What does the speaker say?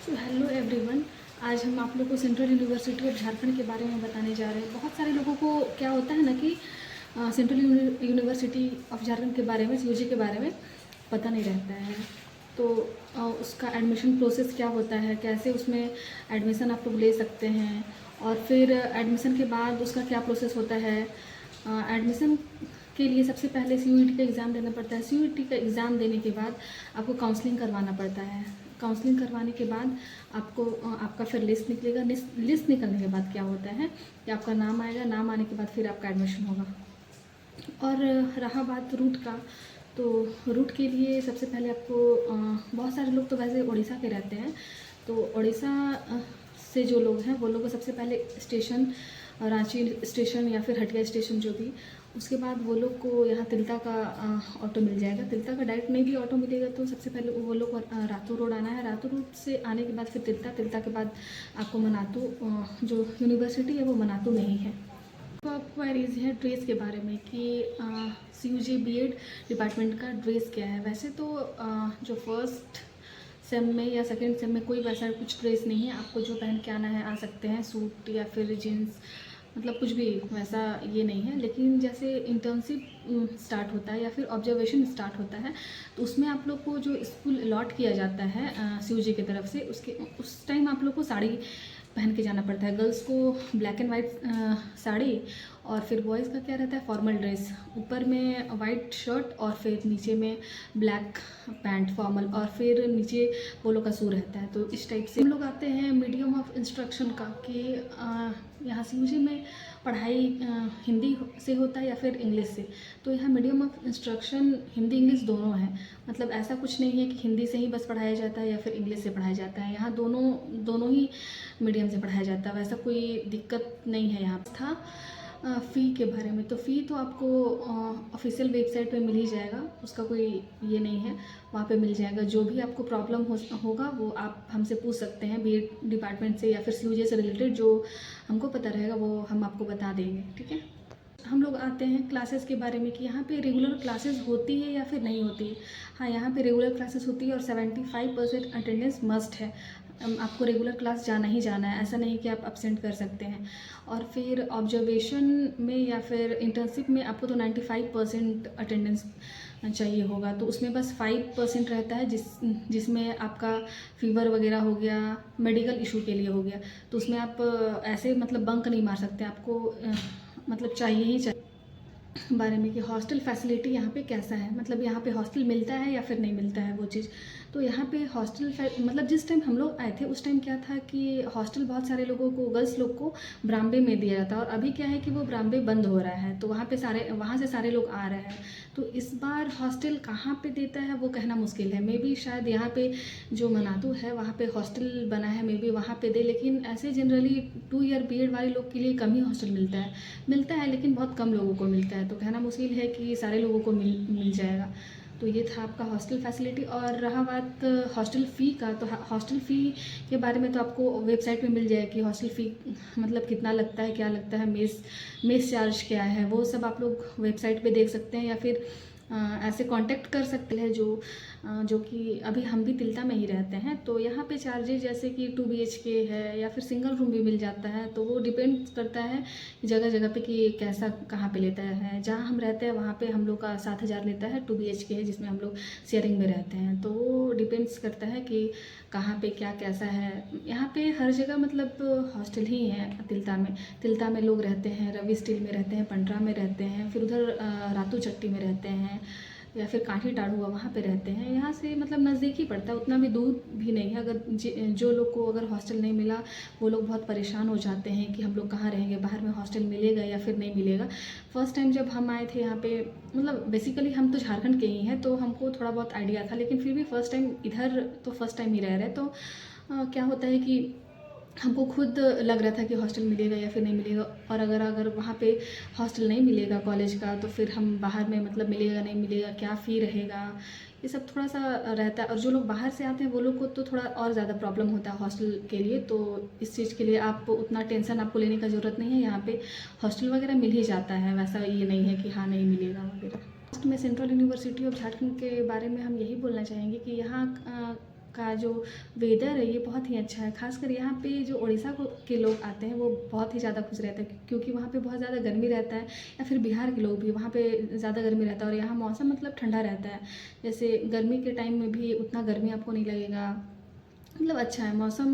So hello everyone. आज हम आप लोग को सेंट्रल यूनिवर्सिटी ऑफ झारखंड के बारे में बताने जा रहे हैं। बहुत सारे लोगों को क्या होता है ना कि सेंट्रल यूनिवर्सिटी ऑफ झारखंड के बारे में, सीयूजी के बारे में पता नहीं रहता है। तो उसका एडमिशन प्रोसेस क्या होता है, कैसे उसमें एडमिशन आप लोग ले सकते हैं, और फिर एडमिशन के बाद उसका क्या प्रोसेस होता है। एडमिशन के लिए सबसे पहले सीयूईटी का एग्ज़ाम देना पड़ता है। सीयूईटी का एग्ज़ाम देने के बाद आपको काउंसलिंग करवाना पड़ता है। काउंसलिंग करवाने के बाद आपको आपका फिर लिस्ट निकलेगा। लिस्ट निकलने के बाद क्या होता है कि आपका नाम आएगा। नाम आने के बाद फिर आपका एडमिशन होगा। और रहा बात रूट का, तो रूट के लिए सबसे पहले आपको बहुत सारे लोग तो वैसे उड़ीसा के रहते हैं, तो उड़ीसा से जो लोग हैं वो लोग को सबसे पहले स्टेशन रांची स्टेशन या फिर हटिया स्टेशन जो भी, उसके बाद वो लोग को यहाँ तिलता का ऑटो मिल जाएगा। तिलता का डायरेक्ट नहीं भी ऑटो मिलेगा तो सबसे पहले वो लोग को रातू रोड आना है। रातू रोड से आने के बाद फिर तिलता के बाद आपको मनातू, जो यूनिवर्सिटी है वो मनातू में ही है। तो आपको क्वेरीज है ड्रेस के बारे में कि सीयूजी बीएड डिपार्टमेंट का ड्रेस क्या है। वैसे तो जो फर्स्ट सेम में या सेकेंड सेम में कोई वैसा कुछ ड्रेस नहीं है। आपको जो पहन के आना है आ सकते हैं, सूट या फिर जीन्स, मतलब कुछ भी वैसा ये नहीं है। लेकिन जैसे इंटर्नशिप स्टार्ट होता है या फिर ऑब्जर्वेशन स्टार्ट होता है तो उसमें आप लोग को जो स्कूल अलॉट किया जाता है सीयूजी की तरफ से, उस टाइम आप लोग को साड़ी पहन के जाना पड़ता है। गर्ल्स को ब्लैक एंड वाइट साड़ी, और फिर बॉयज़ का क्या रहता है फॉर्मल ड्रेस, ऊपर में वाइट शर्ट और फिर नीचे में ब्लैक पैंट फॉर्मल, और फिर नीचे पोलो का शू रहता है। तो इस टाइप से हम लोग आते हैं मीडियम ऑफ इंस्ट्रक्शन का कि यहाँ सीयूजी में पढ़ाई हिंदी से होता है या फिर इंग्लिश से। तो यहाँ medium of instruction Hindi English दोनों है। मतलब ऐसा कुछ नहीं है कि हिंदी से ही बस पढ़ाया जाता है या फिर इंग्लिश से पढ़ाया जाता है। यहाँ दोनों ही मीडियम से पढ़ाया जाता है। वैसा कोई दिक्कत नहीं है यहाँ था। फ़ी के बारे में, तो फ़ी तो आपको ऑफिशियल वेबसाइट पे मिल ही जाएगा, उसका कोई ये नहीं है, वहाँ पे मिल जाएगा। जो भी आपको प्रॉब्लम होगा वो आप हमसे पूछ सकते हैं बीएड डिपार्टमेंट से या फिर सीयूजी से रिलेटेड। जो हमको पता रहेगा वो हम आपको बता देंगे, ठीक है। हम लोग आते हैं क्लासेस के बारे में कि यहाँ पे रेगुलर क्लासेस होती है या फिर नहीं होती है। हाँ, यहाँ पे रेगुलर क्लासेस होती है और 75% अटेंडेंस मस्ट है। आपको रेगुलर क्लास जाना ही जाना है, ऐसा नहीं कि आप अब्सेंट कर सकते हैं। और फिर ऑब्जर्वेशन में या फिर इंटर्नशिप में आपको तो 95% अटेंडेंस चाहिए होगा। तो उसमें बस 5% रहता है जिसमें आपका फीवर वगैरह हो गया, मेडिकल इशू के लिए हो गया। तो उसमें आप ऐसे मतलब बंक नहीं मार सकते, आपको मतलब चाहिए ही चाहिए। बारे में कि हॉस्टल फैसिलिटी यहाँ पे कैसा है, मतलब यहाँ पे हॉस्टल मिलता है या फिर नहीं मिलता है वो चीज़। तो यहाँ पे हॉस्टल मतलब जिस टाइम हम लोग आए थे उस टाइम क्या था कि हॉस्टल बहुत सारे लोगों को, गर्ल्स लोग को ब्राम्बे में दिया जाता है, और अभी क्या है कि वो ब्राम्बे बंद हो रहा है। तो वहाँ से सारे लोग आ रहे हैं। तो इस बार हॉस्टल कहाँ पे देता है वो कहना मुश्किल है। मे बी शायद यहाँ पे जो मनातू है वहाँ पे हॉस्टल बना है, मे बी वहाँ पे दे। लेकिन ऐसे जनरली 2 ईयर बीएड वाले लोग के लिए कम ही हॉस्टल मिलता है, लेकिन बहुत कम लोगों को मिलता है। तो कहना मुश्किल है कि सारे लोगों को मिल जाएगा। तो ये था आपका हॉस्टल फैसिलिटी। और रहा बात हॉस्टल फ़ी का, तो हॉस्टल फ़ी के बारे में तो आपको वेबसाइट पे मिल जाएगी। हॉस्टल फ़ी मतलब कितना लगता है, क्या लगता है, मेस चार्ज क्या है, वो सब आप लोग वेबसाइट पे देख सकते हैं, या फिर ऐसे कांटेक्ट कर सकते हैं जो कि अभी हम भी तिलता में ही रहते हैं। तो यहाँ पे चार्जेज जैसे कि 2 BHK है या फिर सिंगल रूम भी मिल जाता है। तो वो डिपेंड करता है जगह जगह पे कि कैसा कहाँ पे लेता है। जहाँ हम रहते हैं वहाँ पे हम लोग का 7,000 लेता है, 2 BHK है जिसमें हम लोग शेयरिंग में रहते हैं। तो वो डिपेंड्स करता है कि कहाँ पे क्या कैसा है। यहाँ पे हर जगह मतलब हॉस्टल ही है। तिलता में लोग रहते हैं, रवि स्टील में रहते हैं, पंडरा में रहते हैं, फिर उधर रातू चट्टी में रहते हैं, या फिर काठी टाड़ हुआ वहाँ पे रहते हैं। यहाँ से मतलब नज़दीक ही पड़ता है, उतना भी दूर भी नहीं है। अगर जो लोग को अगर हॉस्टल नहीं मिला वो लोग बहुत परेशान हो जाते हैं कि हम लोग कहाँ रहेंगे, बाहर में हॉस्टल मिलेगा या फिर नहीं मिलेगा। फ़र्स्ट टाइम जब हम आए थे यहाँ पे, मतलब बेसिकली हम तो झारखंड के ही हैं तो हमको थोड़ा बहुत आइडिया था, लेकिन फिर भी फ़र्स्ट टाइम इधर तो फर्स्ट टाइम ही रह रहे। तो क्या होता है कि हमको खुद लग रहा था कि हॉस्टल मिलेगा या फिर नहीं मिलेगा। और अगर वहाँ पे हॉस्टल नहीं मिलेगा कॉलेज का तो फिर हम बाहर में मतलब मिलेगा नहीं मिलेगा, क्या फ़ी रहेगा, ये सब थोड़ा सा रहता है। और जो लोग बाहर से आते हैं वो लोग को तो थोड़ा और ज़्यादा प्रॉब्लम होता है हॉस्टल के लिए। तो इस चीज़ के लिए आप उतना टेंशन आपको लेने का ज़रूरत नहीं है। यहाँ पे हॉस्टल वगैरह मिल ही जाता है, वैसा ये नहीं है कि हाँ नहीं मिलेगा वगैरह। लास्ट में सेंट्रल यूनिवर्सिटी ऑफ झारखंड के बारे में हम यही बोलना चाहेंगे कि यहाँ का जो वेदर है ये बहुत ही अच्छा है। ख़ासकर यहाँ पे जो उड़ीसा के लोग आते हैं वो बहुत ही ज़्यादा खुश रहते हैं, क्योंकि वहाँ पे बहुत ज़्यादा गर्मी रहता है। या फिर बिहार के लोग भी, वहाँ पे ज़्यादा गर्मी रहता है और यहाँ मौसम मतलब ठंडा रहता है। जैसे गर्मी के टाइम में भी उतना गर्मी आपको नहीं लगेगा, मतलब अच्छा है मौसम।